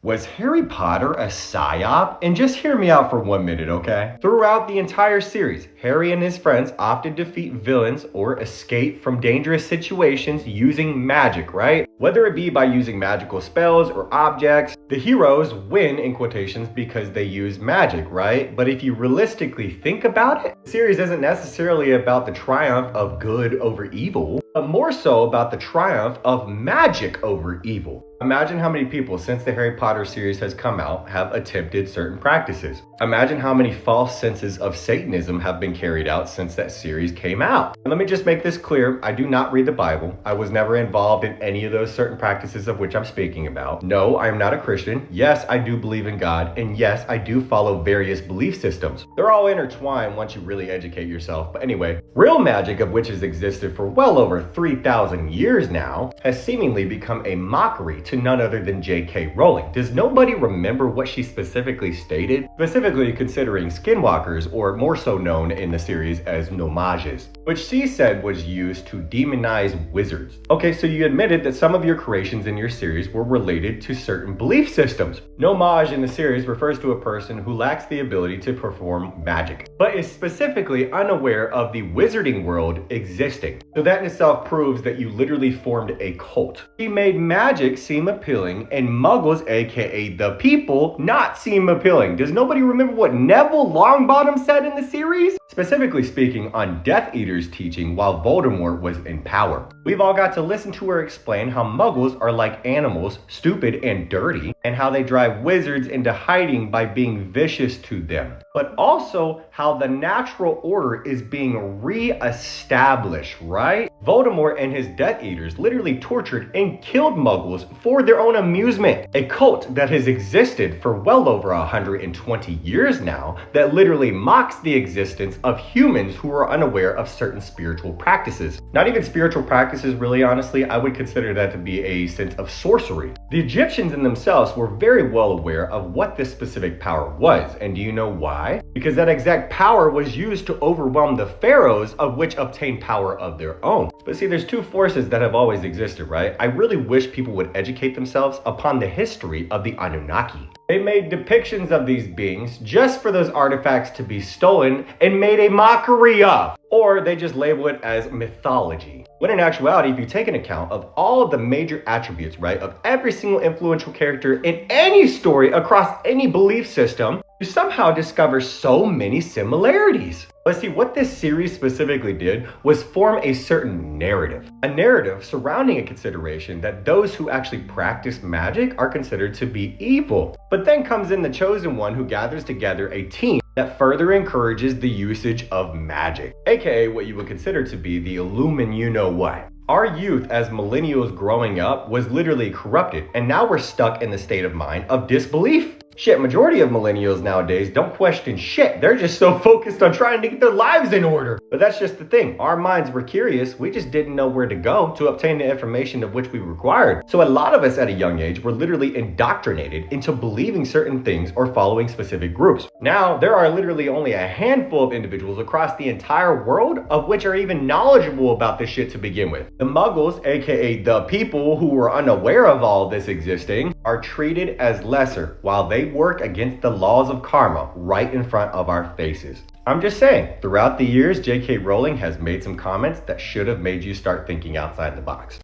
Was Harry Potter a psyop? And just hear me out for 1 minute, okay? Throughout the entire series, Harry and his friends often defeat villains or escape from dangerous situations using magic, right? Whether it be by using magical spells or objects, the heroes win in quotations because they use magic, right? But if you realistically think about it, the series isn't necessarily about the triumph of good over evil, but more so about the triumph of magic over evil. Imagine how many people since the Harry Potter series has come out have attempted certain practices. Imagine how many false senses of Satanism have been carried out since that series came out. And let me just make this clear, I do not read the Bible. I was never involved in any of those certain practices of which I'm speaking about. No, I am not a Christian. Yes, I do believe in God. And yes, I do follow various belief systems. They're all intertwined once you really educate yourself. But anyway, real magic, of which has existed for well over 3,000 years now, has seemingly become a mockery to none other than J.K. Rowling. Does nobody remember what she specifically stated? Specifically considering skinwalkers, or more so known in the series as nomages, which she said was used to demonize wizards. Okay, so you admitted that some of your creations in your series were related to certain belief systems. Nomage in the series refers to a person who lacks the ability to perform magic, but is specifically unaware of the wizarding world existing. So that in itself proves that you literally formed a cult. She made magic seem appealing and muggles, aka the people, not seem appealing. Does nobody remember what Neville Longbottom said in the series? Specifically speaking on Death Eater's teaching while Voldemort was in power. We've all got to listen to her explain how muggles are like animals, stupid and dirty, and how they drive wizards into hiding by being vicious to them. But also how the natural order is being re-established, right? Voldemort and his Death Eaters literally tortured and killed muggles for their own amusement. A cult that has existed for well over 120 years now that literally mocks the existence of humans who are unaware of certain spiritual practices. Not even spiritual practices, really, honestly, I would consider that to be a sense of sorcery. The Egyptians in themselves were very well aware of what this specific power was, and do you know why? Because that exact power was used to overwhelm the pharaohs, of which obtained power of their own. But see, there's two forces that have always existed, right? I really wish people would educate themselves upon the history of the Anunnaki. They made depictions of these beings just for those artifacts to be stolen and made a mockery of. Or they just label it as mythology. When in actuality, if you take an account of all of the major attributes, right, of every single influential character in any story across any belief system, you somehow discover so many similarities. But see, what this series specifically did was form a certain narrative. A narrative surrounding a consideration that those who actually practice magic are considered to be evil. But then comes in the chosen one who gathers together a team that further encourages the usage of magic, aka what you would consider to be the Illumin you-know-what. Our youth as millennials growing up was literally corrupted, and now we're stuck in the state of mind of disbelief. Shit, majority of millennials nowadays don't question shit. They're just so focused on trying to get their lives in order. But that's just the thing. Our minds were curious. We just didn't know where to go to obtain the information of which we required. So a lot of us at a young age were literally indoctrinated into believing certain things or following specific groups. Now, there are literally only a handful of individuals across the entire world of which are even knowledgeable about this shit to begin with. The muggles, aka the people who were unaware of all this existing, are treated as lesser while they work against the laws of karma right in front of our faces. I'm just saying, throughout the years, J.K. Rowling has made some comments that should have made you start thinking outside the box.